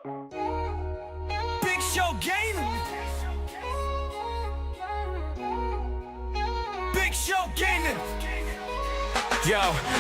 Big Show Gaming. Big Show Gaming. Yo,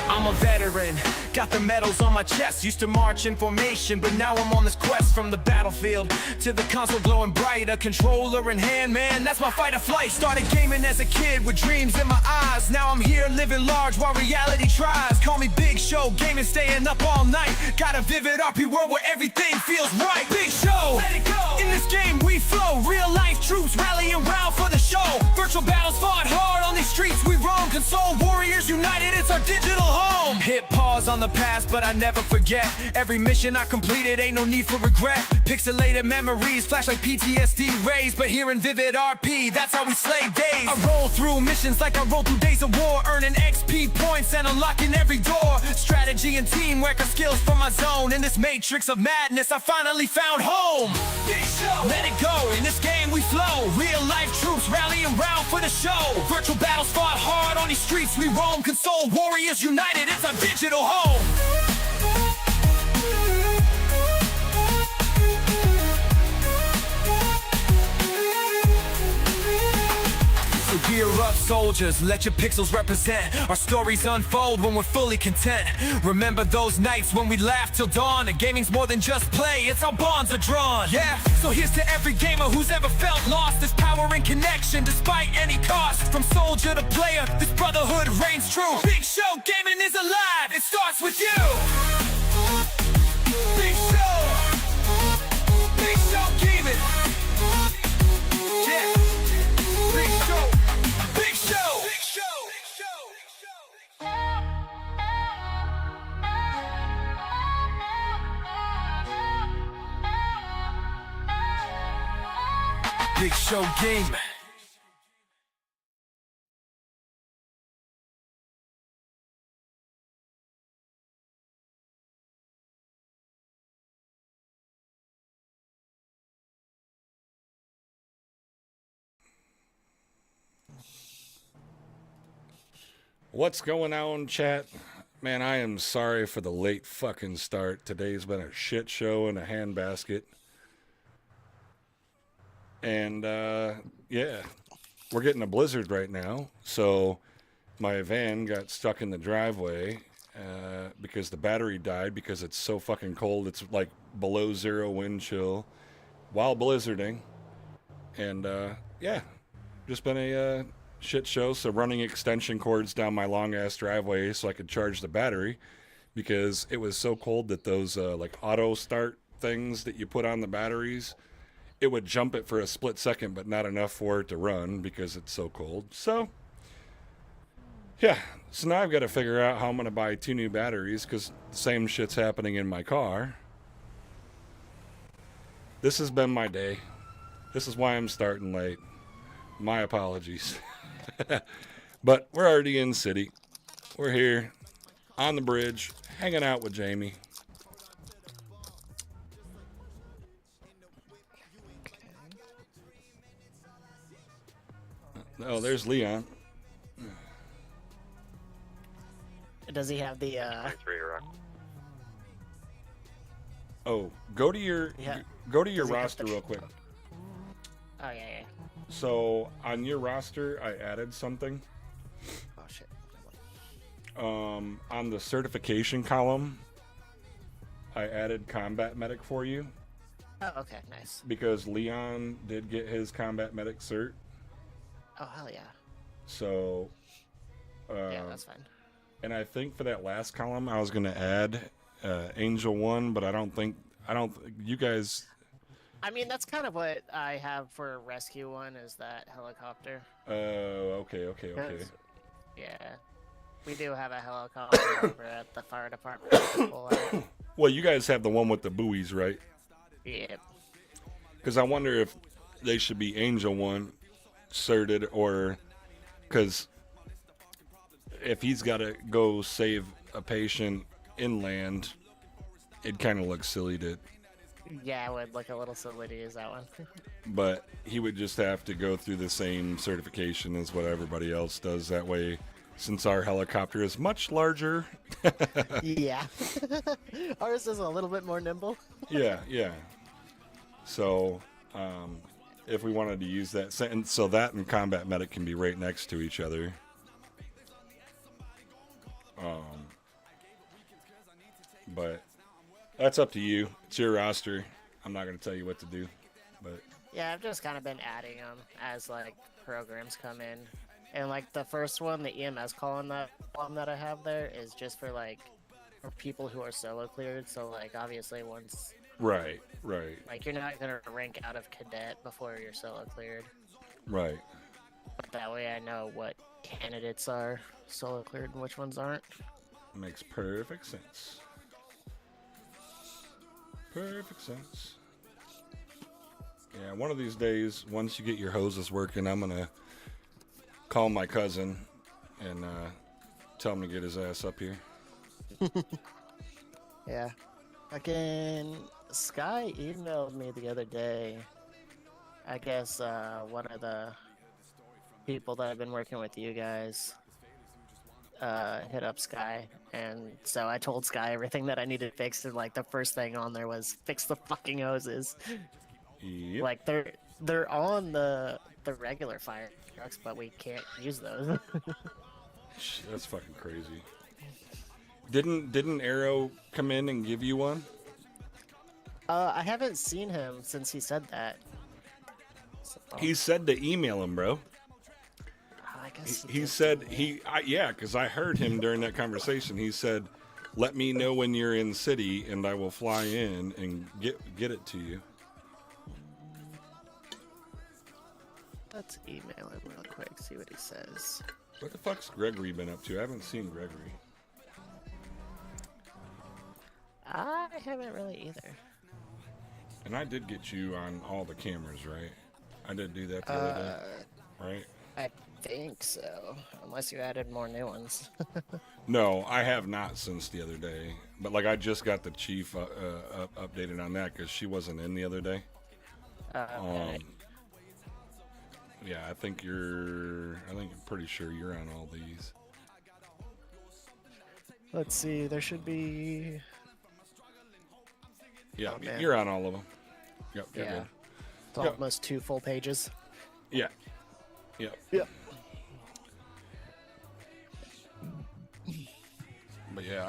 I'm a veteran, got the medals on my chest. Used to march in formation, but now I'm on this quest. From the battlefield to the console glowing bright, a controller in hand, man, that's my fight or flight. Started gaming as a kid with dreams in my eyes. Now I'm here living large while reality tries. Call me Big Show Gaming, staying up all night. Got a vivid RP world where everything feels right. Big Show, let it go. In this game we flow, real life troops rallying round for the show. Virtual battles fought hard on these streets we roam. Console warriors united, it's our digital home. Hit pause on the past, but I never forget. Every mission I completed, ain't no need for regret. Pixelated memories flash like PTSD rays, but here in Vivid RP, that's how we slay days. I roll through missions like I roll through days of war, earning XP points and unlocking every door. Strategy and teamwork are skills from my zone. In this matrix of madness, I finally found home. Big Show, let it go. In this game we flow, real life troops rallying round for the show. Virtual battles fought hard on these streets we roam. Console warriors united, it's our digital home. So gear up, soldiers, let your pixels represent. Our stories unfold when we're fully content. Remember those nights when we laughed till dawn. And gaming's more than just play, it's how bonds are drawn. Yeah, so here's to every gamer who's ever felt lost. There's power in connection despite any cost. From soldier to player, this brotherhood reigns true. Big Show Gaming is alive, it starts with you. Big Show, Big Show Gaming. Yeah, Big Show, Big Show, Big Show, Big Show, Big Show Gaming. What's going on, chat? Man, I am sorry for the late fucking start. Today's been a shit show in a handbasket. And, yeah, we're getting a blizzard right now. So my van got stuck in the driveway because the battery died because it's so fucking cold. It's like below zero wind chill while blizzarding. And, yeah, just been a shit show. So running extension cords down my long ass driveway so I could charge the battery because it was so cold that those like auto start things that you put on the batteries, it would jump it for a split second but not enough for it to run because it's so cold. So yeah, so now I've got to figure out how I'm going to buy 2 new batteries because the same shit's happening in my car. This has been my day. This is why I'm starting late. My apologies. But we're already in city. We're here on the bridge, hanging out with Jamie. Oh, there's Leon. Does he have the Oh, go to your roster real quick. Oh yeah. So on your roster, I added something. Oh shit. On the certification column, I added combat medic for you. Oh, okay, nice. Because Leon did get his combat medic cert. Oh hell yeah. So. Yeah, that's fine. And I think for that last column, I was gonna add Angel 1, but I don't think you guys. I mean, that's kind of what I have for Rescue 1 is that helicopter. Okay. Yeah. We do have a helicopter over at the fire department. Well, you guys have the one with the buoys, right? Yep. Because I wonder if they should be Angel 1 certed, or because if he's got to go save a patient inland, it kind of looks silly to. Yeah, it would look a little silly to use that one. But he would just have to go through the same certification as what everybody else does. That way, since our helicopter is much larger. Yeah. Ours is a little bit more nimble. Yeah, yeah. So, if we wanted to use that, and so that and Combat Medic can be right next to each other. But that's up to you. It's your roster. I'm not going to tell you what to do. But Yeah, I've just kind of been adding them as like programs come in, and like the first one, the EMS column that I have there is just for like for people who are solo cleared. So like obviously once right. like you're not gonna rank out of cadet before you're solo cleared. Right. That way I know what candidates are solo cleared and which ones aren't. Makes perfect sense. Perfect sense. Yeah, one of these days, once you get your hoses working, I'm gonna call my cousin and tell him to get his ass up here. Yeah. Again, Sky emailed me the other day. I guess one of the people that have been working with you guys hit up Sky, and so I told Sky everything that I needed fixed, and like the first thing on there was fix the fucking hoses. Yep. Like they're on the regular fire trucks, but we can't use those. That's fucking crazy. Didn't Arrow come in and give you one? I haven't seen him since he said that. So, He said to email him, bro. I guess He did said too. yeah, because I heard him during that conversation. He said, "Let me know when you're in city, and I will fly in and get it to you." Let's email him real quick, see what he says. What the fuck's Gregory been up to? I haven't seen Gregory. I haven't really either. And I did get you on all the cameras, right? I did do that the other day, right? I think so, unless you added more new ones. No, I have not since the other day. But like, I just got the chief updated on that because she wasn't in the other day. Okay. Yeah, I think I'm pretty sure you're on all these. Let's see, there should be... Yeah, Oh, man. you're on all of them. Yep, you're Yeah. good. It's Yep. almost 2 full pages. Yeah. Yep. Yep. But yeah,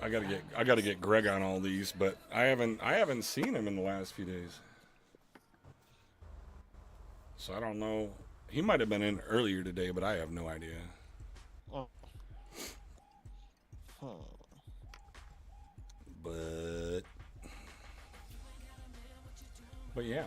I gotta get Greg on all these, but I haven't seen him in the last few days. So I don't know. He might have been in earlier today, but I have no idea. Oh. But yeah.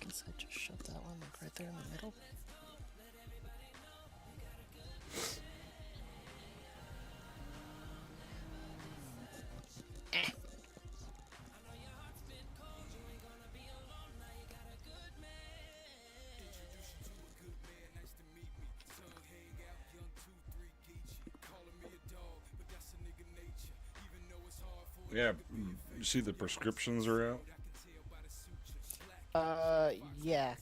Guess I just shut that one like right there in the middle. Yeah, you see the prescriptions are out? Yeah.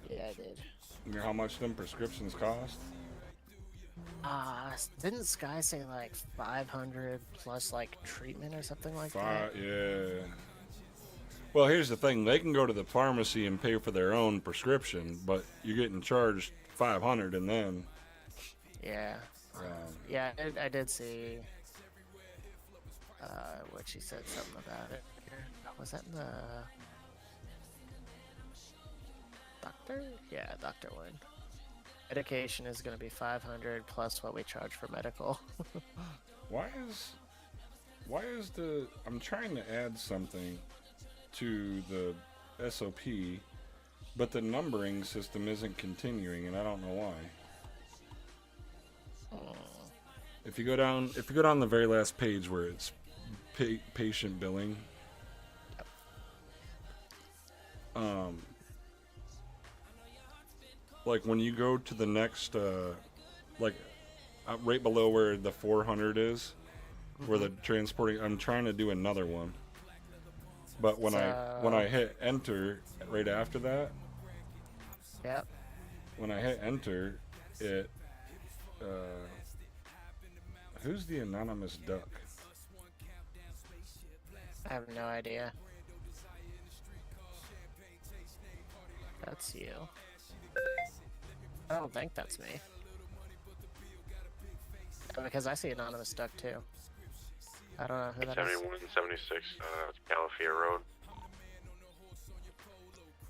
Yeah, I did. You know how much them prescriptions cost? Didn't Sky say like 500 plus like treatment or something like that? Yeah. Well, here's the thing. They can go to the pharmacy and pay for their own prescription, but you're getting charged $500 and then... Yeah. Yeah, I did see what she said something about it. Was that in the doctor? Yeah, doctor one. Medication is going to be 500 plus what we charge for medical. Why is the... I'm trying to add something to the SOP, but the numbering system isn't continuing, and I don't know why. If you go down the very last page where it's patient billing, like when you go to the next, like right below where the 400 is, where the transporting, I'm trying to do another one, but when I hit enter right after that, Yep. when I hit enter, it, who's the anonymous duck? I have no idea. That's you. I don't think that's me. Because I see Anonymous Duck too. I don't know who that is. 7176, Calafia Road.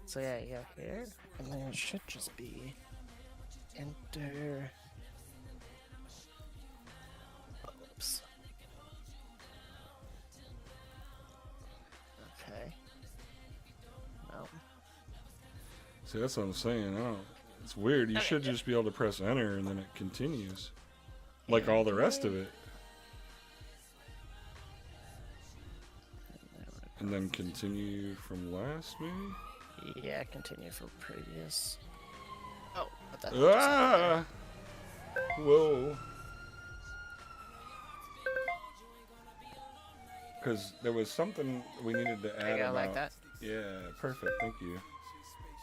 So yeah, you go here, and then it should just be enter. Oops. Okay. No. See, that's what I'm saying. I don't, it's weird. You should just be able to press enter and then it continues, like all the rest of it. And then continue from last, maybe? Yeah, continue for previous. Oh, what the Ah! Whoa. Because there was something we needed to add There you go, about... like that? Yeah, perfect. Thank you.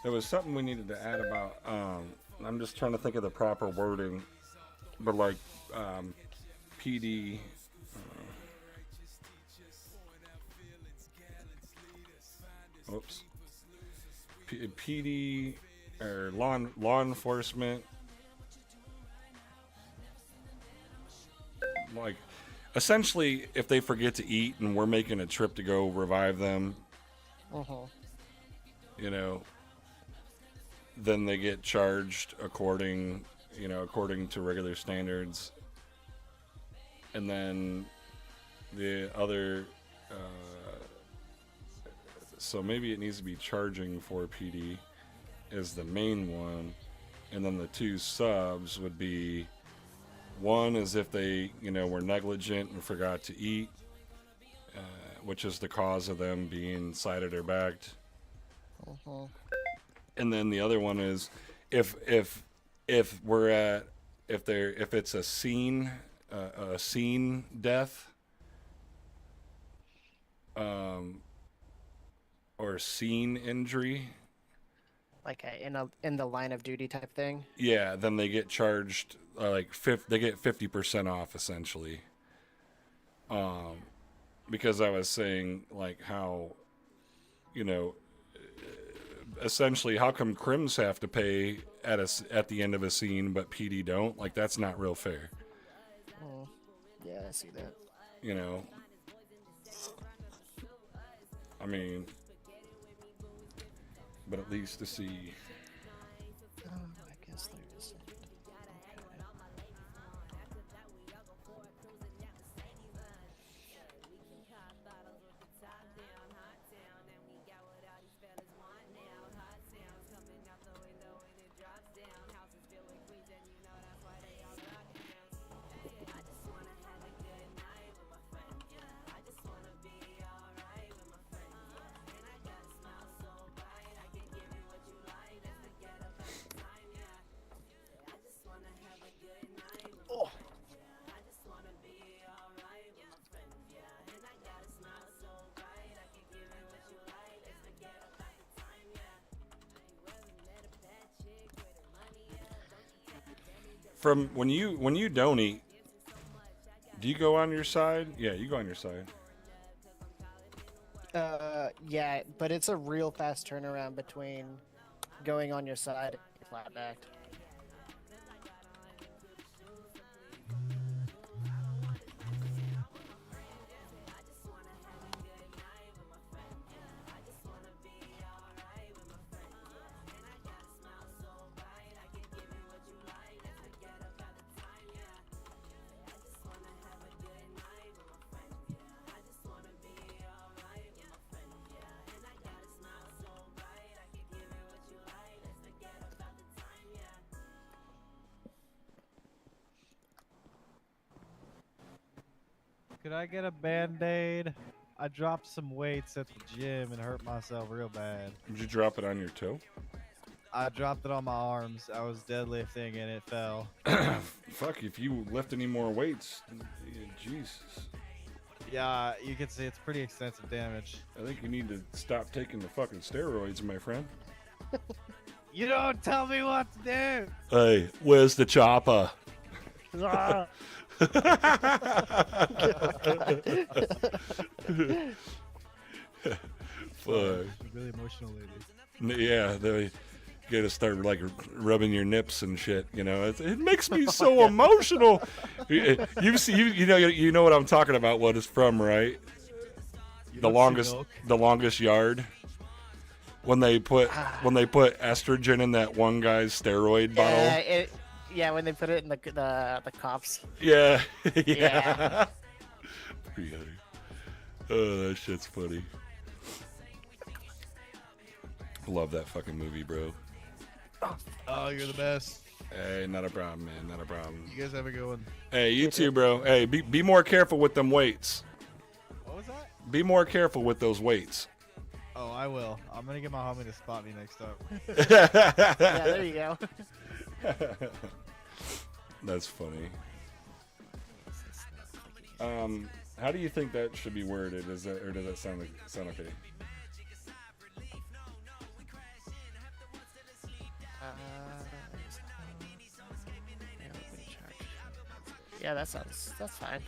There was something we needed to add about... I'm just trying to think of the proper wording. But like, PD... oops. PD or law enforcement, like essentially if they forget to eat and we're making a trip to go revive them, you know, then they get charged according to regular standards. And then the other so maybe it needs to be charging for PD is the main one, and then the two subs would be, one is if they were negligent and forgot to eat, which is the cause of them being cited or backed, and then the other one is if it's a scene death, or scene injury, like in the line of duty type thing. yeah, then they get charged they get 50% off essentially. Because I was saying like how, essentially how come crims have to pay at the end of a scene but PD don't? Like that's not real fair. Yeah, I see that. I mean, but at least to see. I guess there isn't. From when you don't eat, do you go on your side? Yeah, you go on your side. Yeah, but it's a real fast turnaround between going on your side and flat backed. could I get a band-aid? I dropped some weights at the gym and hurt myself real bad. Did you drop it on your toe? I dropped it on my arms. I was deadlifting and it fell. Fuck, if you lift any more weights, Jesus. Yeah, you can see it's pretty extensive damage. I think you need to stop taking the fucking steroids, my friend. You don't tell me what to do. Hey, where's the chopper? Ah, Fuck. Really emotional lady. Yeah, they gotta start like rubbing your nips and shit. You know, it makes me so emotional. You know what I'm talking about. What it's from, right? You The don't see the milk. longest yard. When they put estrogen in that one guy's steroid bottle. yeah, when they put it in the cops. Yeah, yeah. Yeah. Oh, that shit's funny. Love that fucking movie, bro. Oh, you're the best. Hey, not a problem, man. Not a problem. You guys have a good one. Hey, you too, bro. Hey, be more careful with them weights. What was that? Be more careful with those weights. Oh, I will. I'm gonna get my homie to spot me next up. Yeah, there you go. That's funny. How do you think that should be worded? Does that sound okay? Yeah, that's fine.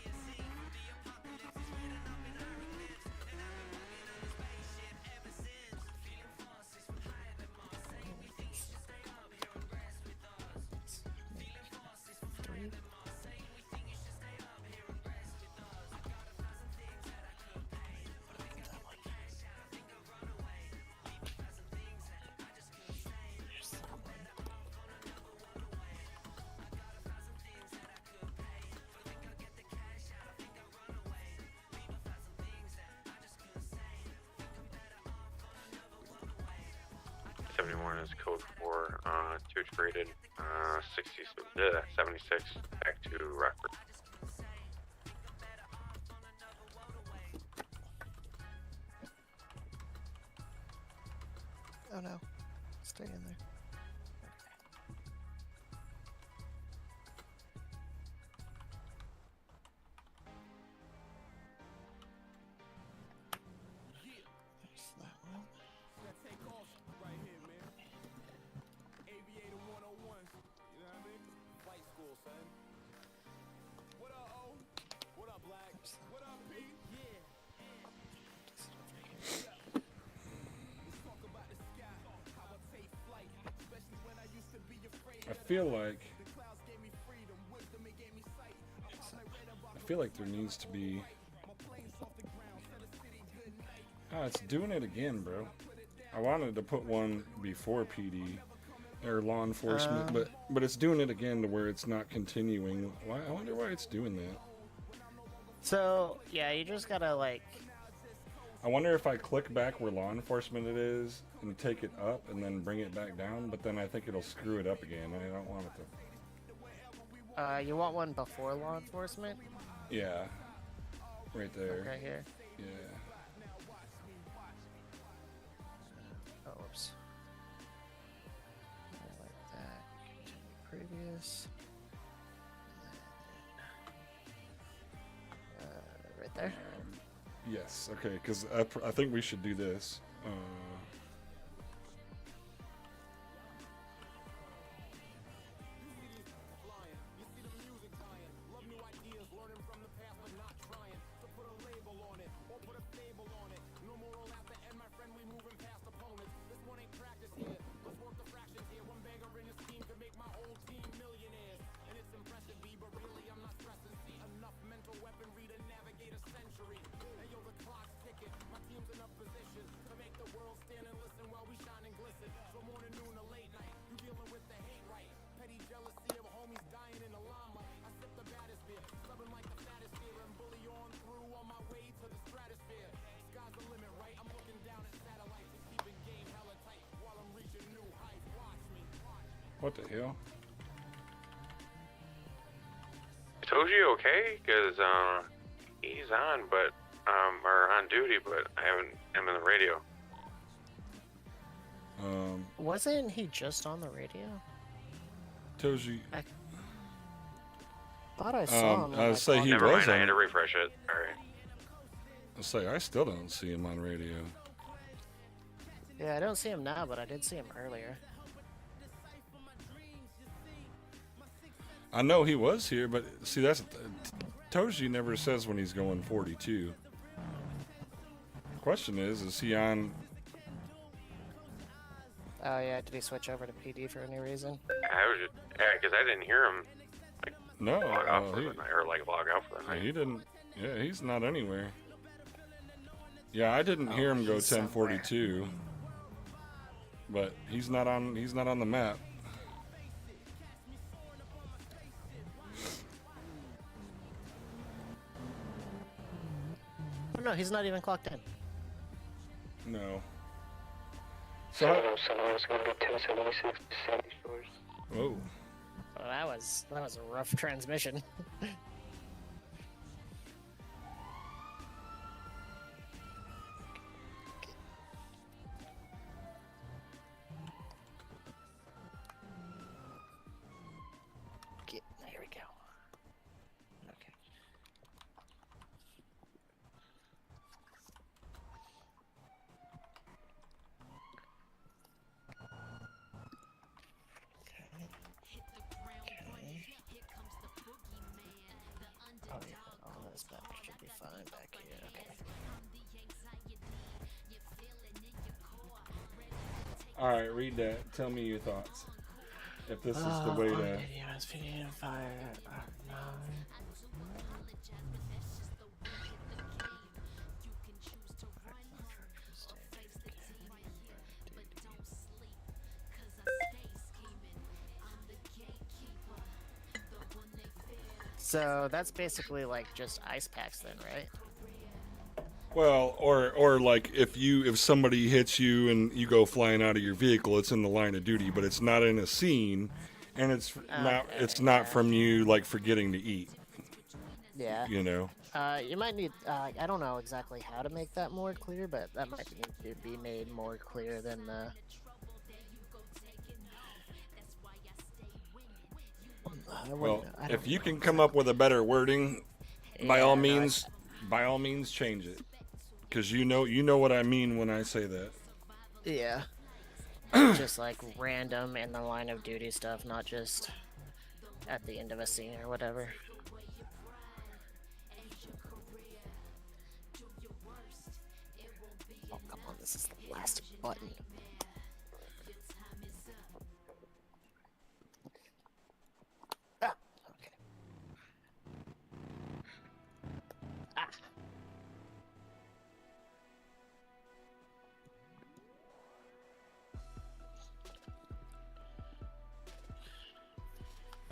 Is code for 2 traded 76 back to Rockford. Oh no, stay in there. There's that one. I feel like there needs to be. Oh, it's doing it again, bro. I wanted to put one before PD or law enforcement, but it's doing it again to where it's not continuing. Why? I wonder why it's doing that. So yeah, you just gotta like. I wonder if I click back where law enforcement it is and take it up and then bring it back down, but then I think it'll screw it up again. I don't want it to. You want one before law enforcement? Yeah. Right there. Right here. Yeah. Oh, whoops. Like that. Continue previous. Right there. Yes. Okay. Because I think we should do this. What the hell? Toji, okay? Because He's on, but or on duty, but I haven't. I'm in the radio. Wasn't he just on the radio? Toji. Thought I saw him. I'd say he Never was mind. I on. had to refresh it. All right. I'll say I still don't see him on radio. Yeah, I don't see him now, but I did see him earlier. I know he was here, but see, that's Toji never says when he's going 42. Question is he on? Oh yeah, did he switch over to PD for any reason? I was just, yeah, because I didn't hear him No, log off for the night, or like log out for the night. he didn't. Yeah, he's not anywhere. Yeah, I didn't hear him go he's somewhere. 1042, but he's not on. He's not on the map. Oh no, he's not even clocked in. No. So, how- Someone's gonna be 1076 to 70 stores. whoa. Well, that was a rough transmission. Here we go. Okay. Oh yeah, all this back should be fine back here. Okay. All right, read that. Tell me your thoughts. If this is the way to. USPD and fire. No. So that's basically like just ice packs then, right? Well, or like if somebody hits you and you go flying out of your vehicle, it's in the line of duty, but it's not in a scene, and it's not from you like forgetting to eat. Yeah. You know. You might need. I don't know exactly how to make that more clear, but that might need to be made more clear than the. Well, if you can come up with a better wording, by all means, change it, because you know what I mean when I say that. Yeah. Just like random in the line of duty stuff, not just at the end of a scene or whatever. Oh, come on, this is the last button. Ah, okay.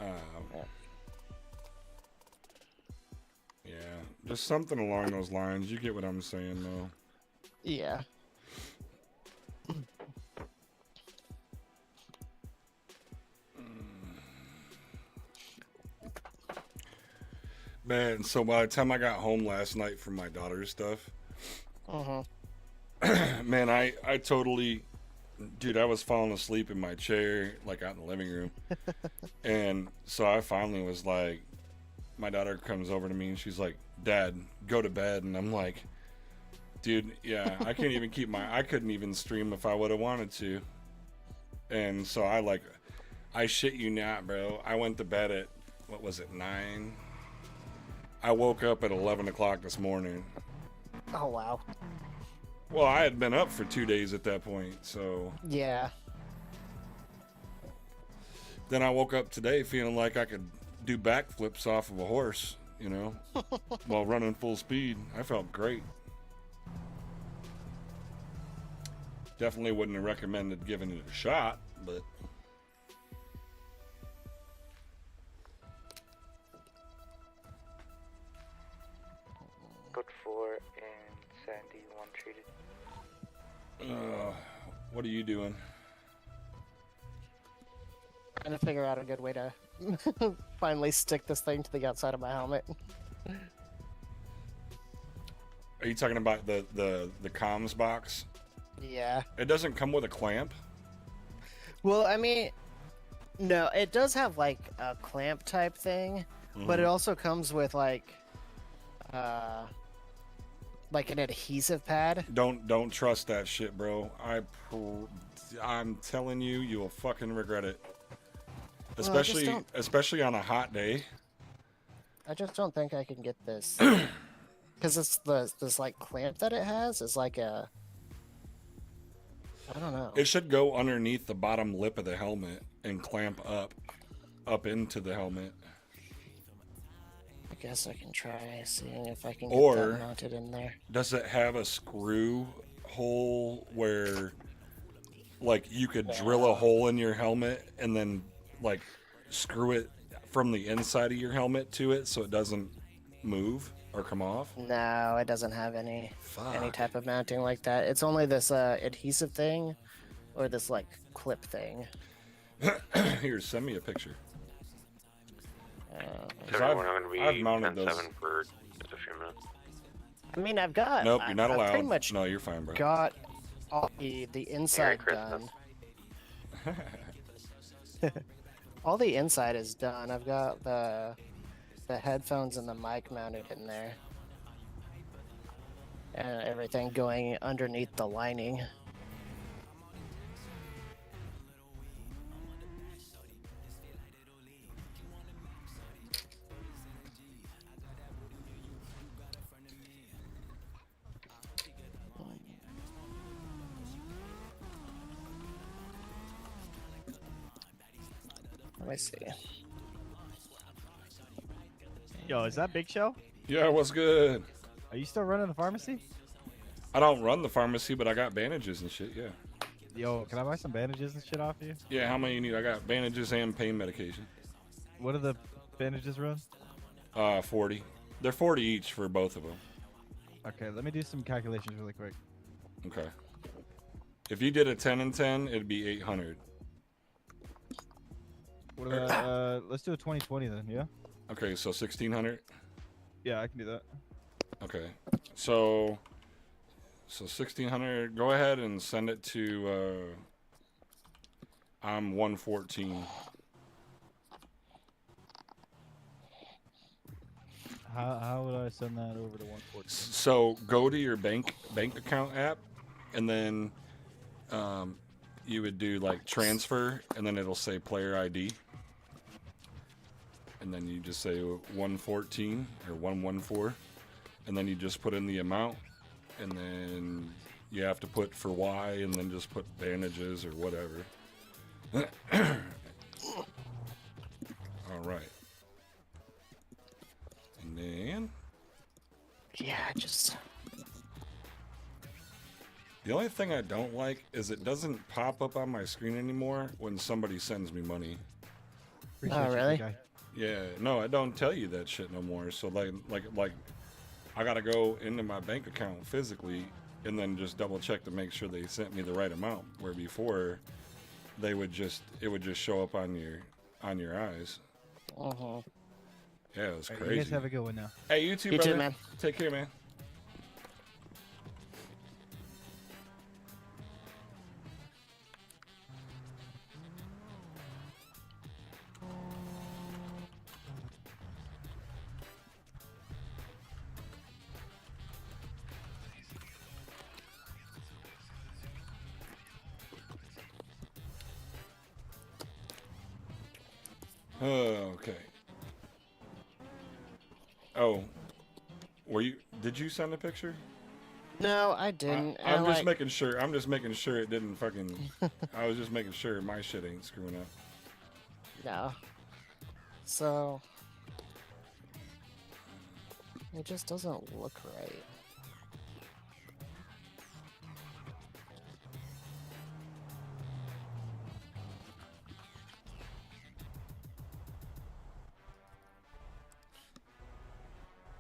Ah. Yeah, just something along those lines. You get what I'm saying, though. Yeah. Man, so by the time I got home last night from my daughter's stuff, man, I totally, dude, I was falling asleep in my chair, like out in the living room. And so I finally was like, my daughter comes over to me and she's like, Dad, go to bed. And I'm like, dude, yeah, I can't even I couldn't even stream if I would have wanted to. And so I shit you not, bro. I went to bed at, what was it, 9? I woke up at 11 o'clock this morning. Oh, wow. Well, I had been up for 2 days at that point, so. Yeah. Then I woke up today feeling like I could do backflips off of a horse, you know, while running full speed. I felt great. Definitely wouldn't have recommended giving it a shot, but. Code 4 and Sandy 1 treated. What are you doing? Trying to figure out a good way to finally stick this thing to the outside of my helmet. Are you talking about the comms box? Yeah. It doesn't come with a clamp. Well, I mean, no, it does have like a clamp type thing, but it also comes with like an adhesive pad. Don't trust that shit, bro. I'm telling you, you will fucking regret it. Well, I just Especially don't- especially on a hot day. I just don't think I can get this because it's this like clamp that it has is like a. I don't know. It should go underneath the bottom lip of the helmet and clamp up into the helmet. I guess I can try seeing if I can get Or- that mounted in there. Does it have a screw hole where like you could drill a hole in your helmet and then like screw it from the inside of your helmet to it so it doesn't move or come off? No, it doesn't have any Fuck. type of mounting like that. It's only this adhesive thing or this like clip thing. Here, send me a picture. 'Cause Everyone, I'm going I've to be mounted 10-7 those. for just a few minutes. I mean, I've got. Nope, you're not I've allowed. pretty much No, you're fine, bro. got all the inside Christmas. done. All the inside is done. I've got the headphones and the mic mounted in there, and everything going underneath the lining. Let me see. Yo, is that Big Show? Yeah, what's good? Are you still running the pharmacy? I don't run the pharmacy, but I got bandages and shit, yeah. Yo, can I buy some bandages and shit off you? Yeah, how many you need? I got bandages and pain medication. What do the bandages run? 40. They're 40 each for both of them. Okay, let me do some calculations really quick. Okay. If you did a 10 and 10, it'd be 800. What let's do a 2020 then, yeah? Okay, so 1600. Yeah, I can do that. Okay. So 1600, go ahead and send it to I'm 114. How would I send that over to 114? So go to your bank account app, and then you would do like transfer, and then it'll say player ID, and then you just say 114 or 114, and then you just put in the amount, and then you have to put for Y, and then just put bandages or whatever. All right. And then Yeah, just. the only thing I don't like is it doesn't pop up on my screen anymore when somebody sends me money. Appreciate you, really? big guy. Yeah, no, I don't tell you that shit no more. So like I gotta go into my bank account physically and then just double check to make sure they sent me the right amount. Where before it would just show up on your eyes. Uh-huh. Yeah, it was All right, crazy. you guys have a good one now. Hey, you too, You too, brother. man. Take care, man. Okay. Oh, did you send a picture? No, I didn't. I'm and, just like, making sure. I'm just making sure it didn't fucking. I was just making sure my shit ain't screwing up. No. So. It just doesn't look right.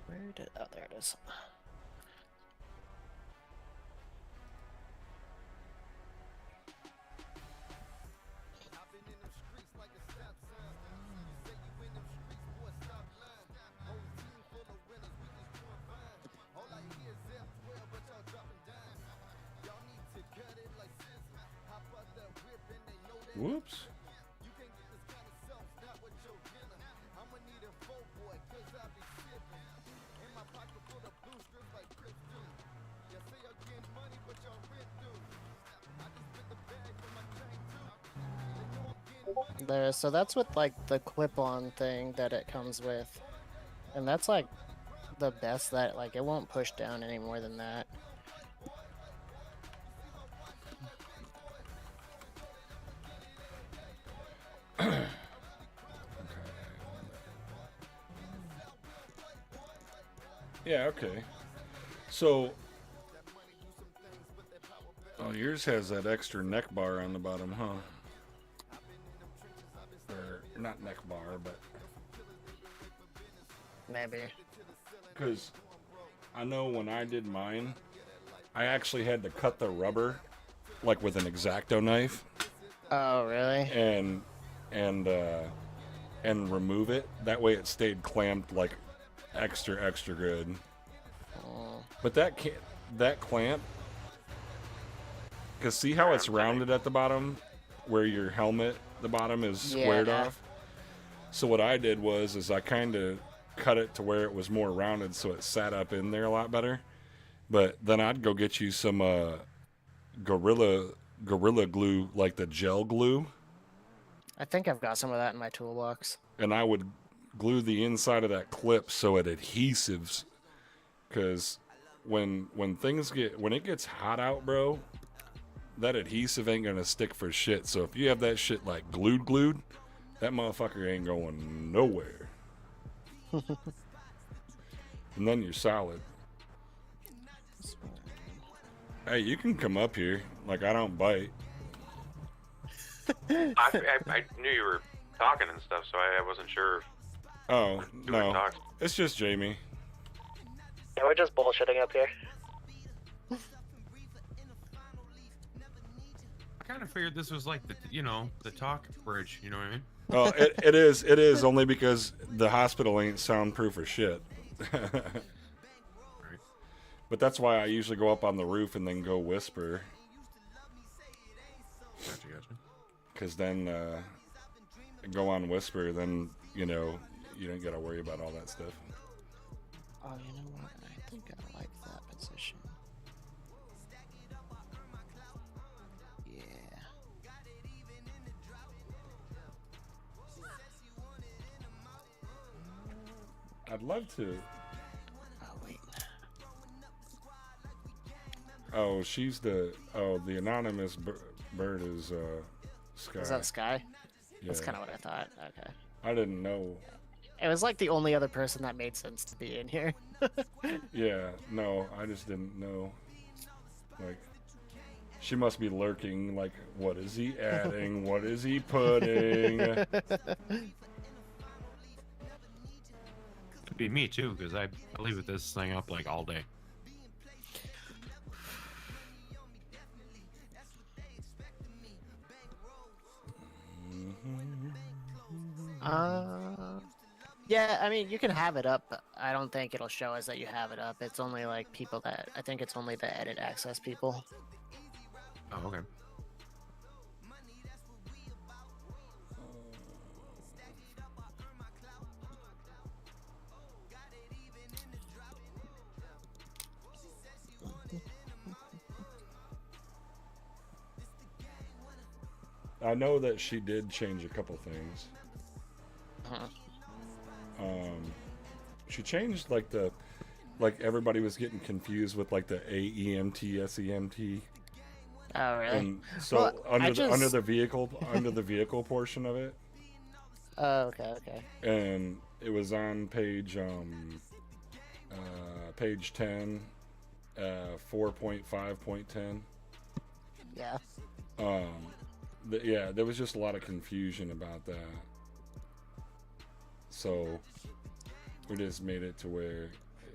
Where did. Oh, there it is. Whoops. There, so that's with like the clip-on thing that it comes with, and that's like the best that like it won't push down any more than that. Yeah, okay. So, oh, yours has that extra neck bar on the bottom, huh? Or not neck bar, but Maybe. because I know when I did mine, I actually had to cut the rubber like with an X-Acto knife Oh, really? and remove it. That way it stayed clamped like extra good. Oh. But that clamp, because see how it's rounded at the bottom, where your helmet, the bottom is squared Yeah. off. So what I did was I kind of cut it to where it was more rounded, so it sat up in there a lot better. But then I'd go get you some gorilla glue, like the gel glue, I think I've got some of that in my toolbox. and I would glue the inside of that clip so it adhesives. Because when it gets hot out, bro, that adhesive ain't gonna stick for shit. So if you have that shit like glued, that motherfucker ain't going nowhere. And then you're solid. Hey, you can come up here. Like, I don't bite. I knew you were talking and stuff, so I wasn't sure. Oh, Doing no. talks. It's just Jamie. Yeah, we're just bullshitting up here. I kind of figured this was like the talk bridge. You know what I mean? Oh, it is only because the hospital ain't soundproof or shit. But that's why I usually go up on the roof and then go whisper. Gotcha. Because then go on whisper, then, you don't got to worry about all that stuff. Oh, you know what? I think I like that position. Yeah. I'd love to. Oh, wait. Oh, the anonymous bird is Sky. Is that Sky? Yeah. That's kind of what I thought. Okay. I didn't know. It was like the only other person that made sense to be in here. Yeah, no, I just didn't know. Like, she must be lurking, like, what is he adding? What is he putting? Could be me too, because I leave with this thing up like all day. Yeah, I mean, you can have it up, but I don't think it'll show us that you have it up. It's only like people that, I think it's only the edit access people. Oh, okay. I know that she did change a couple things. Uh-huh. She changed like everybody was getting confused with like the AEMT, SEMT, Oh, really? and so Well, under the vehicle portion of it, Oh, okay. and it was on page 10, 4.5.10. Yeah. Yeah, there was just a lot of confusion about that. So we just made it to where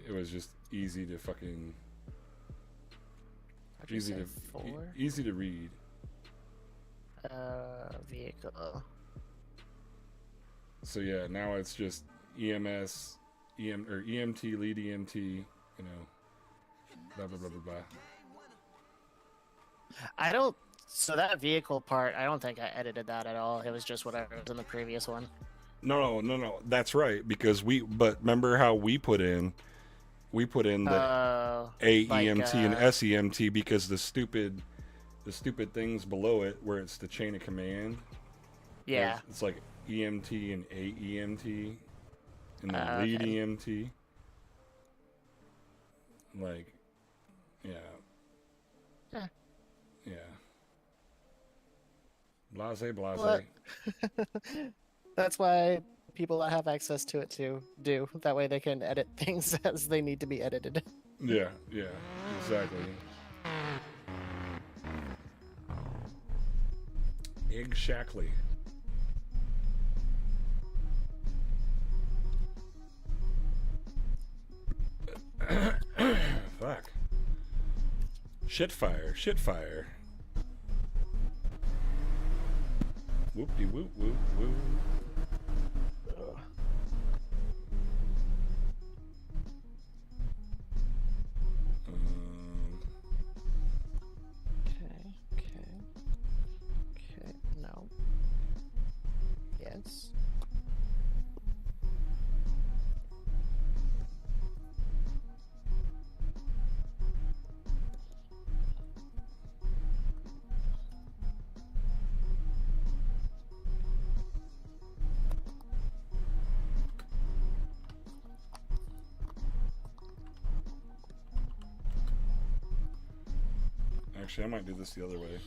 it was just easy to fucking What'd you say, 4? easy to read. Vehicle. So yeah, now it's just EMS, or EMT, lead EMT, blah blah blah blah blah. I don't So that vehicle part, I don't think I edited that at all. It was just whatever was in the previous one. No. That's right, because but remember how we put in the AEMT and SEMT because the stupid things below it where it's the chain of command. Yeah. It's like EMT and AEMT and then lead Okay. EMT. Like, yeah. Huh. Yeah. Blase. What? That's why people that have access to it too do. That way they can edit things as they need to be edited. Yeah, exactly. Exactly. Fuck. Shit fire. Whoop-de whoop whoop whoop. Okay. No. Yes. Actually, I might do this the other way.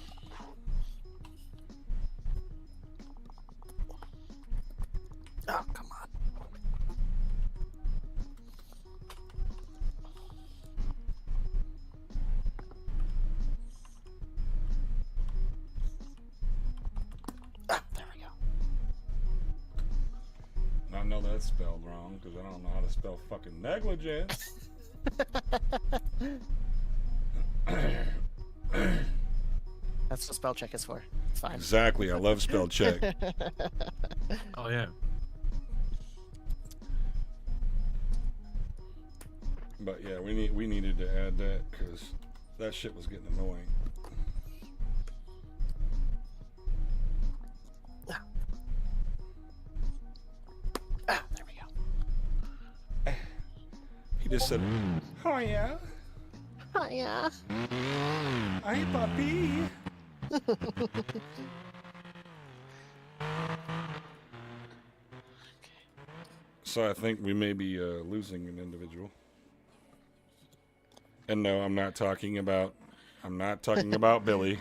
Oh, come on. Ah, there we go. I know that's spelled wrong because I don't know how to spell fucking negligence. That's what spell check is for. It's fine. Exactly. I love spell check. Oh yeah. But yeah, we needed to add that because that shit was getting annoying. Ah, there we go. He just said, "Oh yeah, Oh, yeah. hi puppy." So I think we may be losing an individual. And no, I'm not talking about Billy.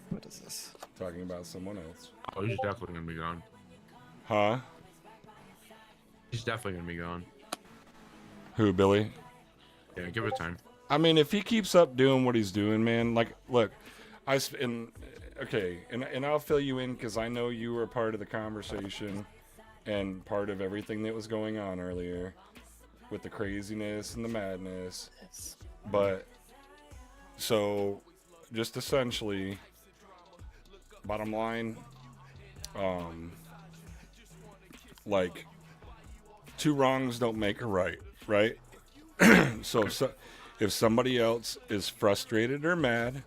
What is this? I'm talking about someone else. Oh, he's definitely gonna be gone. Huh? He's definitely gonna be gone. Who, Billy? Yeah, give it time. I mean, if he keeps up doing what he's doing, man, like, look, and I'll fill you in because I know you were part of the conversation and part of everything that was going on earlier with the craziness and the madness. But, so, just essentially, bottom line, like, two wrongs don't make a right, right? So if somebody else is frustrated or mad,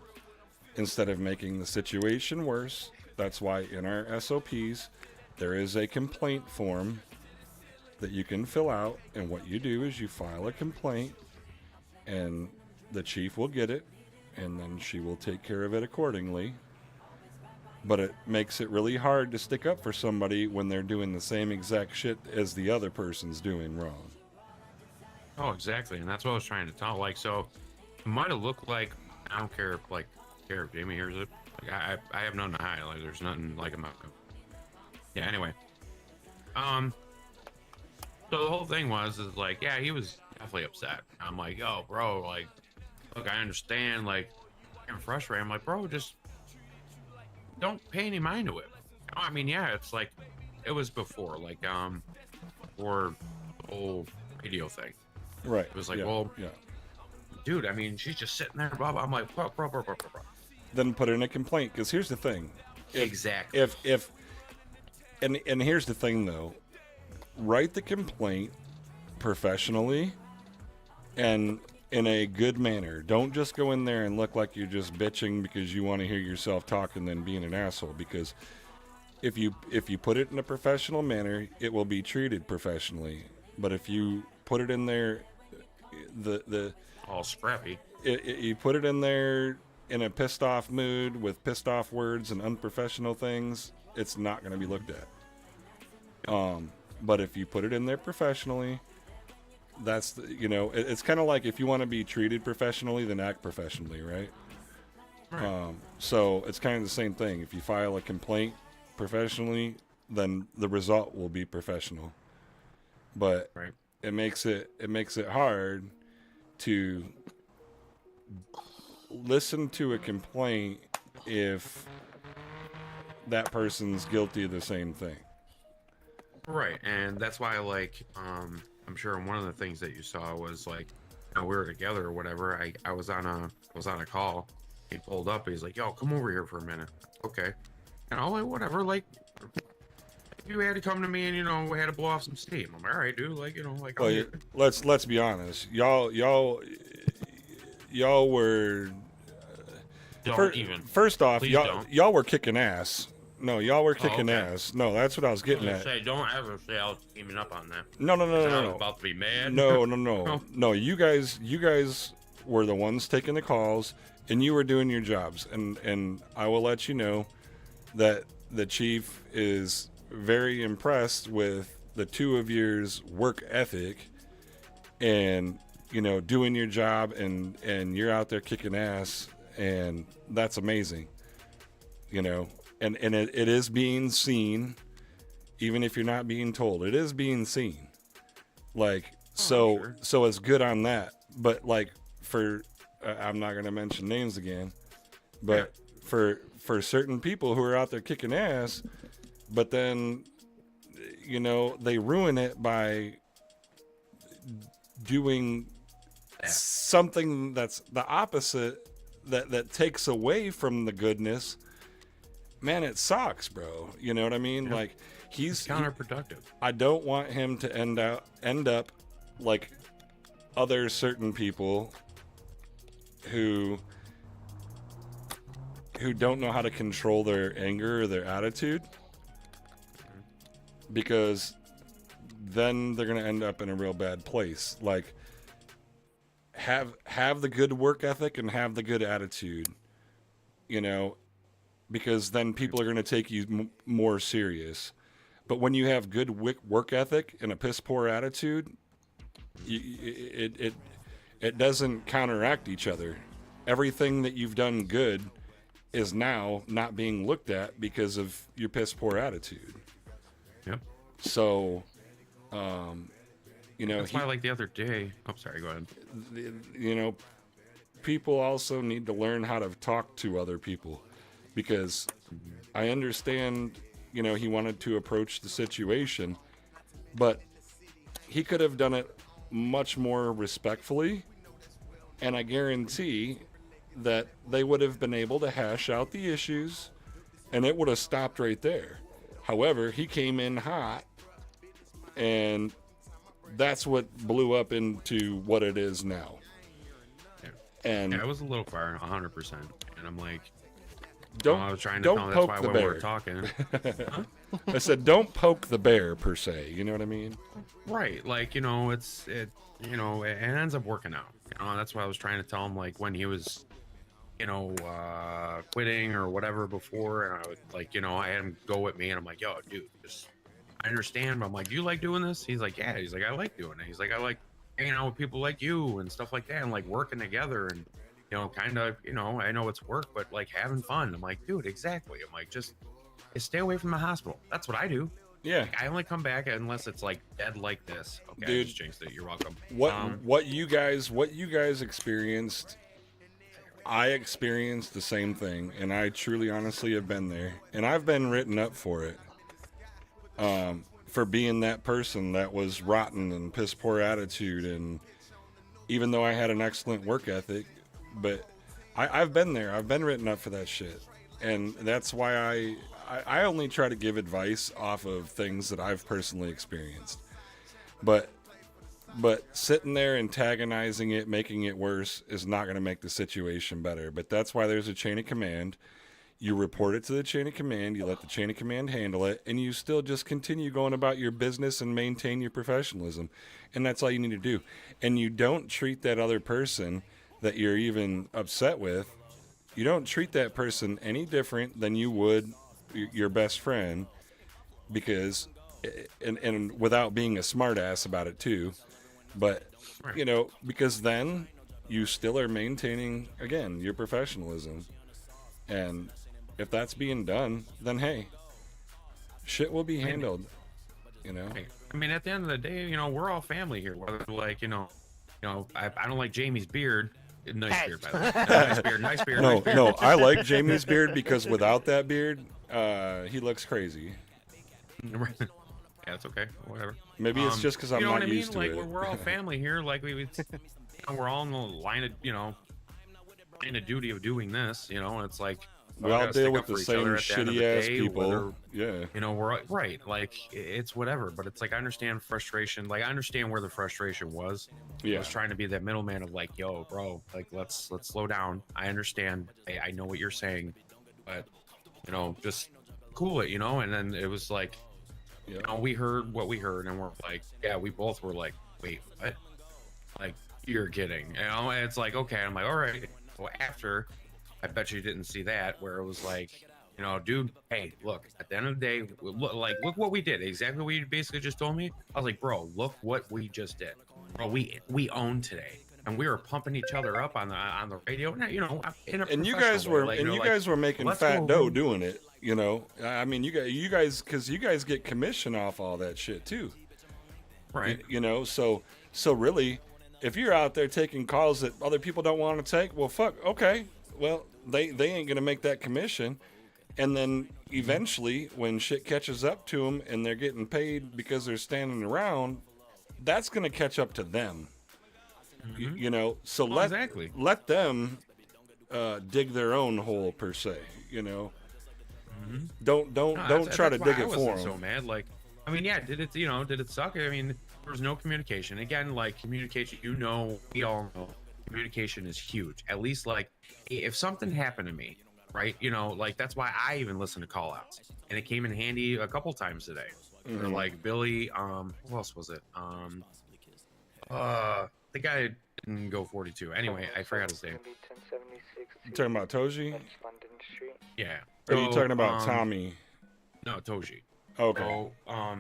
instead of making the situation worse, that's why in our SOPs there is a complaint form that you can fill out, and what you do is you file a complaint and the chief will get it and then she will take care of it accordingly. But it makes it really hard to stick up for somebody when they're doing the same exact shit as the other person's doing wrong. Oh, exactly, and that's what I was trying to tell. Like, so it might have looked like, I don't care if Jamie hears it. Like, I have nothing to hide. Like, there's nothing like him. Yeah. Anyway, so the whole thing is like, yeah, he was definitely upset. I'm like, yo, bro, like, look, I understand, like, I'm frustrated. I'm like, bro, just don't pay any mind to it. I mean, yeah, it's like, it was before, like, for the whole radio thing. Right. It was like, yeah, well, yeah. dude, I mean, she's just sitting there, blah, blah. I'm like, bro. Then put in a complaint, because here's the thing. Exactly. And here's the thing, though. Write the complaint professionally and in a good manner. Don't just go in there and look like you're just bitching because you want to hear yourself talk and then being an asshole. Because if you put it in a professional manner, it will be treated professionally. But if you put it in there, All scrappy. you put it in there in a pissed off mood with pissed off words and unprofessional things, it's not going to be looked at. But if you put it in there professionally, that's it's kind of like if you want to be treated professionally, then act professionally, right? So it's kind of the same thing. If you file a complaint professionally, then the result will be professional. But Right. it makes it hard to listen to a complaint if that person's guilty of the same thing. Right, and that's why, like, I'm sure one of the things that you saw was like, we were together or whatever. I was on a call. He pulled up. He's like, "Yo, come over here for a minute." Okay, and all like, whatever. Like, you had to come to me, and we had to blow off some steam. I'm all right, dude. Like, like, Well, let's be honest. Y'all were don't even. first off, Please y'all don't. y'all were kicking ass. No, y'all were kicking okay. ass. No, that's what I was getting at. Say, don't ever say I was teaming up on that. No. I was about to be mad. No. You guys were the ones taking the calls, and you were doing your jobs. And I will let you know that the chief is very impressed with the two of yours work ethic, and doing your job, and you're out there kicking ass, and that's amazing. And it is being seen, even if you're not being told. It is being seen. Like, so it's good on that. But like for I'm not going to mention names again, but for certain people who are out there kicking ass, but then they ruin it by doing something that's the opposite, that takes away from the goodness. Man, it sucks, bro. You know what I mean? Yeah. Like, It's counterproductive. I don't want him to end up like other certain people who don't know how to control their anger or their attitude, because then they're going to end up in a real bad place. Like, have the good work ethic and have the good attitude, because then people are going to take you more serious. But when you have good work ethic and a piss poor attitude, it doesn't counteract each other. Everything that you've done good is now not being looked at because of your piss poor attitude. Yep. So, That's why, like the other day. I'm sorry. Go ahead. People also need to learn how to talk to other people, because I understand, he wanted to approach the situation, but he could have done it much more respectfully, and I guarantee that they would have been able to hash out the issues, and it would have stopped right there. However, he came in hot, and that's what blew up into what it is now. And it was a little far, 100%. And I'm like, don't I was trying to don't tell him poke that's the why when we bear. were talking. I said, don't poke the bear per se. You know what I mean? Right. Like, it ends up working out. That's why I was trying to tell him, like, when he was, quitting or whatever before, and I would, like, I had him go with me, and I'm like, yo, dude, I understand, but I'm like, do you like doing this? He's like, yeah. He's like, I like doing it. He's like, I like hanging out with people like you and stuff like that, and like working together, and kind of, I know it's work, but like having fun. I'm like, dude, exactly. I'm like, just stay away from the hospital. That's what I do. Yeah. Like, I only come back unless it's like dead like this. Okay, Dude, I just jinxed it. You're welcome. What you guys experienced, I experienced the same thing, and I truly, honestly have been there, and I've been written up for it. For being that person that was rotten and piss poor attitude, and even though I had an excellent work ethic, but I've been there. I've been written up for that shit, and that's why I only try to give advice off of things that I've personally experienced. But But sitting there antagonizing it, making it worse, is not going to make the situation better. But that's why there's a chain of command. You report it to the chain of command, you let the chain of command handle it, and you still just continue going about your business and maintain your professionalism. And that's all you need to do. And you don't treat that other person that you're even upset with, you don't treat that person any different than you would your best friend, because, and without being a smartass about it too, but, you know, because then you still are maintaining, again, your professionalism. And if that's being done, then hey, shit will be handled, you know? I mean, at the end of the day, you know, we're all family here. Whether like, you know, I don't like Jamie's beard. Nice beard, by the way. Nice beard, nice beard. No, nice beard. no, I like Jamie's beard because without that beard, he looks crazy. Yeah, it's okay. Whatever. Maybe it's just because I'm you know not what I mean? used to Like, it. we're all family here. Like we we're all in the line of, you know, line of duty of doing this. You know, and it's like We all gotta deal stick with up for the each same other at the end of the shitty ass day, people. whether, Yeah. you know, we're right. Like it's whatever. But it's like I understand frustration. Like I understand where the frustration was. I Yeah. was trying to be that middleman of like, yo, bro, like let's slow down. I understand. I know what you're saying, but you know, just cool it, you know. And then it was like, Yeah. you know, we heard what we heard, and we're like, yeah, we both were like, wait, what? Like you're kidding, you know? And it's like, okay, I'm like, all right. Well, after, I bet you didn't see that, where it was like, you know, dude, hey, look, at the end of the day, look what we did. Exactly what you basically just told me. I was like, bro, look what we just did. Bro, we own today, and we were pumping each other up on the radio. And, you know, in a And you professional guys way, were like, and know, you like, guys were making let's fat go dough home. doing it, you know. I mean, you guys because you guys get commission off all that shit too. right? You know, so really, if you're out there taking calls that other people don't want to take, well, fuck, okay, well, they ain't gonna make that commission, and then eventually, when shit catches up to them and they're getting paid because they're standing around, that's gonna catch up to them. You know, so Well, let exactly. let them dig their own hole per se. You know, don't No, try to that's dig why it I for wasn't them. so mad. Like, I mean, yeah, did it suck? I mean, there was no communication. Again, like communication, you know, we all know communication is huge. At least like if something happened to me, right? You know, like that's why I even listen to call outs. And it came in handy a couple times today. Or like Billy, who else was it? The guy didn't go 42. Anyway, I forgot his name. It's gonna be 1076. You talking about Toji? That's London Street. Yeah. Or are you So, talking about Tommy? No, Toji. Okay. So, yeah,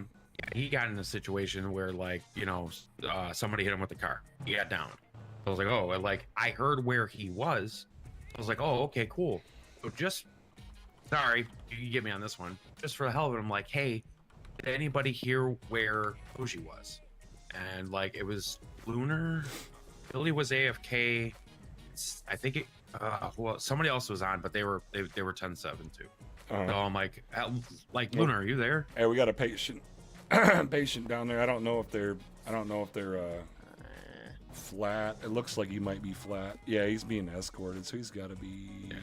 he got in a situation where, like, you know, somebody hit him with the car. He got down. I was like, oh, and, like, I heard where he was. I was like, oh, okay, cool. So just, sorry, you can get me on this one. Just for the hell of it, I'm like, hey, did anybody hear where Toji was? And, like, it was Lunar. Billy was AFK. I think it, well, somebody else was on, but they were 10-7 too. So I'm like, Lunar, are you there? Hey, we got a patient patient down there. I don't know if they're flat. It looks like he might be flat. Yeah, he's being escorted, so he's got to be. Yeah.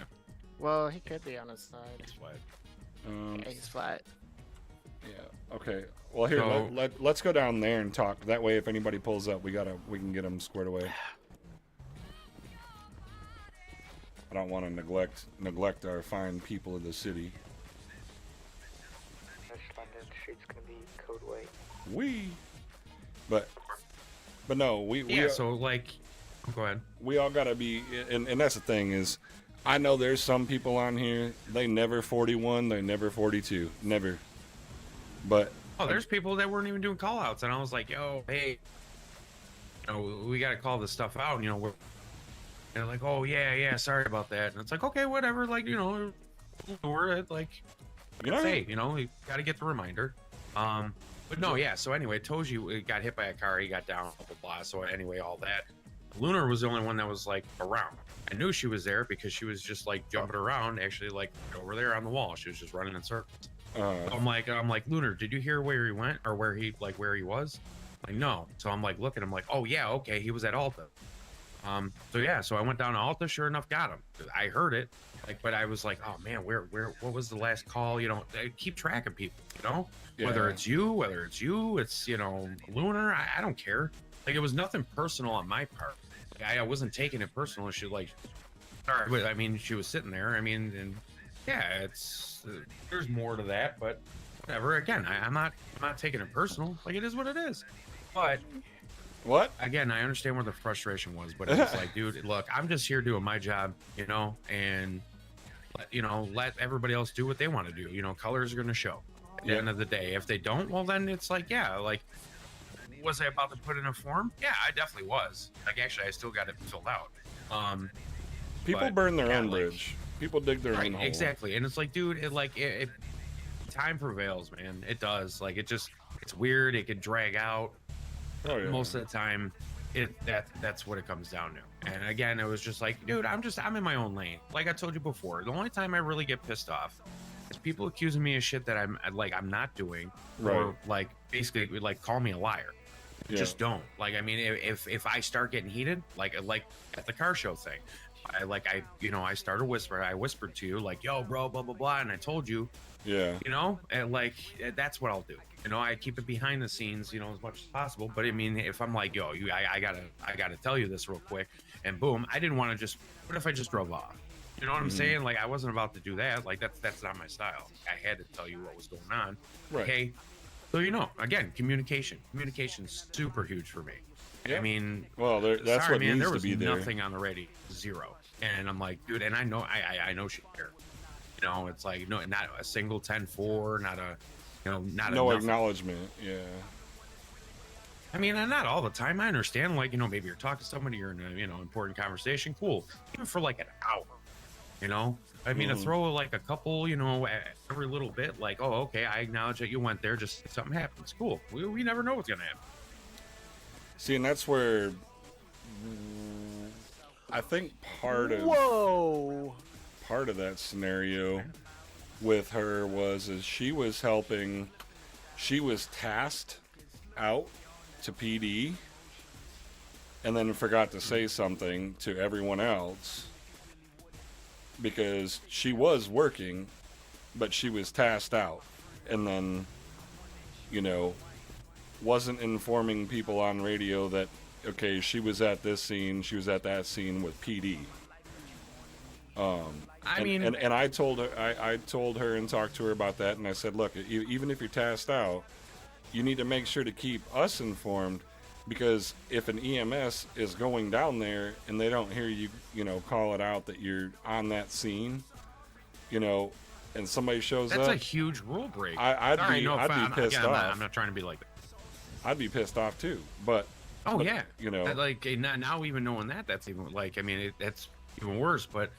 Well, he could be on his side. He's flat. Yeah, he's flat. Yeah. Okay. Well, here So- let's go down there and talk. That way, if anybody pulls up, we can get them squared away. I don't want to neglect our fine people of the city. That's London Street's gonna be code white. But no, we Yeah, so, like, go ahead. we all gotta be, and that's the thing is, I know there's some people on here, they never 41, they never 42, never. But Oh, there's people that weren't even doing call outs, and I was like, yo, hey, you know, we got to call this stuff out. And, you know, they're like, oh, yeah, sorry about that. And it's like, okay, whatever. Like, you know, we're like, you know, hey, you know, we got to get the reminder. But no, yeah. So anyway, Toji got hit by a car. He got down, blah, blah, blah. So anyway, all that. Lunar was the only one that was like around. I knew she was there because she was just like jumping around, actually like over there on the wall. She was just running in circles. I'm like, Lunar, did you hear where he went or where he was? Like, no. So I'm like looking, I'm like, oh yeah, okay, he was at Alta. So yeah, so I went down to Alta, sure enough, got him. I heard it, like, but I was like, oh man, what was the last call? You know, I keep track of people, you know, whether Yeah. it's you, it's, you know, Lunar, I don't care. Like it was nothing personal on my part. Like, I wasn't taking it personal. She like, sorry, but I mean, she was sitting there. I mean, and yeah, it's there's more to that, but whatever. Again, I'm not taking it personal. Like it is what it is. But What? again, I understand where the frustration was, but it was like, dude, look, I'm just here doing my job, you know, and let everybody else do what they want to do. You know, colors are going to show at the Yeah. end of the day. If they don't, well, then it's like, yeah, like, was I about to put in a form? Yeah, I definitely was. Like, actually, I still got it filled out. People But, burn their yeah, own like- bridge. People dig their Right, own hole. exactly. And it's like, dude, it time prevails, man. It does. Like, it's weird. It could drag out. Oh, yeah. Most of the time, that's what it comes down to. And again, it was just like, dude, I'm in my own lane. Like I told you before, the only time I really get pissed off is people accusing me of shit that I'm not doing, Right. or like basically like call me a liar. Yeah. Just don't. Like, I mean, if I start getting heated, like at the car show thing, I started whispering. I whispered to you like, yo, bro, blah blah blah, and I told you, Yeah. and like that's what I'll do. I keep it behind the scenes, as much as possible. But I mean, if I'm like, yo, I gotta tell you this real quick, and boom, I didn't want to just. What if I just drove off? You know what I'm saying? Like I wasn't about to do that. Like that's not my style. I had to tell you what was going on. Right. Okay. So again, communication's super huge for me. Yeah. I mean, Well, that's sorry, what man, needs there to was be there. nothing on the radio, zero. And I'm like, dude, and I know she cared. It's like no, not a single 10-4, not a, not No a nothing. acknowledgement. Yeah. I mean, and not all the time. I understand, like, maybe you're talking to somebody, you're in a, important conversation. Cool. Even for like an hour, I mean, to throw like a couple, every little bit, like, oh, okay, I acknowledge that you went there, just something happens. Cool. We never know what's going to happen. See, and that's where I think part of that scenario with her was she was tasked out to PD and then forgot to say something to everyone else because she was working, but she was tasked out and then, wasn't informing people on radio that, okay, she was at this scene, she was at that scene with PD. I mean, and I told her and talked to her about that, and I said, look, even if you're tasked out, you need to make sure to keep us informed, because if an EMS is going down there and they don't hear you, call it out that you're on that scene, and somebody shows that's up, a huge rule break. I'd Sorry, be pissed again, off. I'm not trying to be like that. I'd be pissed off too. But Oh yeah, That, now even knowing that's even like, I mean, that's even worse. But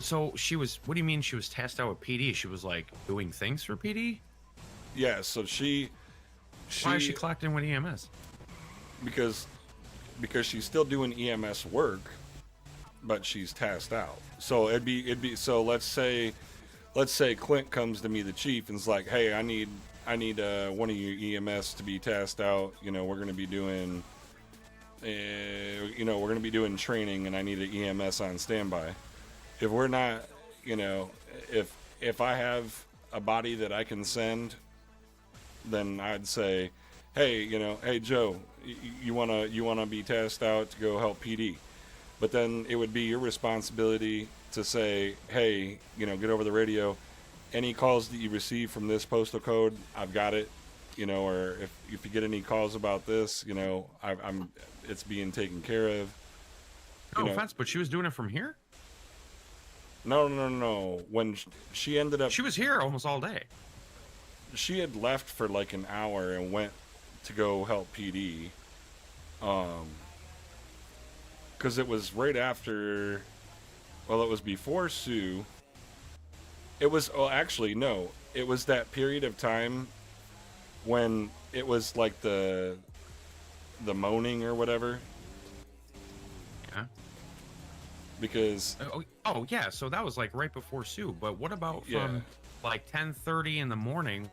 so she was. What do you mean she was tasked out with PD? She was like doing things for PD. yeah, so she Why is she clocked in with EMS? because she's still doing EMS work, but she's tasked out. So it'd be so let's say Clint comes to me, the chief, and is like, hey, I need one of your EMS to be tasked out. We're going to be doing training, and I need an EMS on standby. If we're not, if I have a body that I can send, then I'd say, hey, hey Joe, you wanna be tasked out to go help PD. But then it would be your responsibility to say, hey, get over the radio. Any calls that you receive from this postal code, I've got it. Or if you get any calls about this, it's being taken care of. No offense, but she was doing it from here. No. When she ended up, She was here almost all day. she had left for like an hour and went to go help PD. Because it was right after, well, it was before Sue. It was, actually, no. It was that period of time when it was like the moaning or whatever. Yeah. Because, Oh yeah. So that was like right before Sue. But what about from Yeah. like 10:30 in the morning?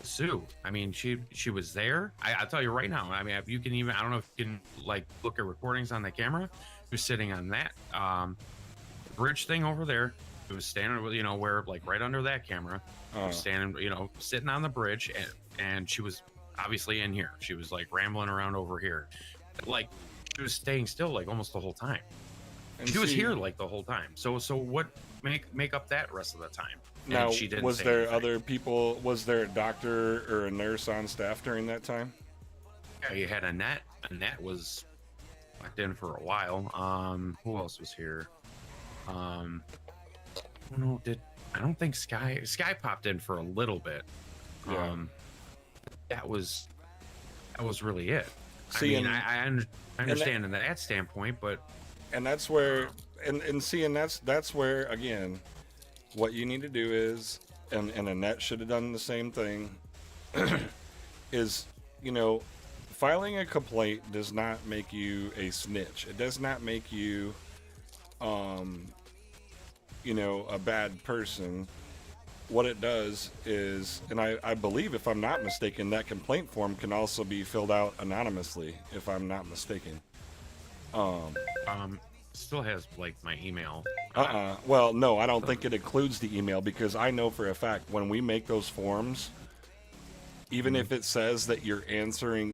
Sue. I mean, she was there. I'll tell you right now. I mean, if you can even, I don't know if you can like look at recordings on the camera. She was sitting on that bridge thing over there. It was standing, where like right under that camera. She was standing, sitting on the bridge, and she was obviously in here. She was like rambling around over here, like she was staying still like almost the whole time. And She was see, here like the whole time. So what make up that rest of the time? And Now, she didn't was say there anything. other people? Was there a doctor or a nurse on staff during that time? Yeah, you had Annette. Annette was locked in for a while. Who else was here? I don't know. I don't think Sky popped in for a little bit. Yeah. That was really it. See, I mean, and- I understand in that standpoint, but And that's where, and see, and that's where again, what you need to do is, and Annette should have done the same thing, is, you know, filing a complaint does not make you a snitch. It does not make you, you know, a bad person. What it does is, and I believe, if I'm not mistaken, that complaint form can also be filled out anonymously, if I'm not mistaken. still has like my email. Well, no, I don't think it includes the email, because I know for a fact when we make those forms, even if it says that you're answering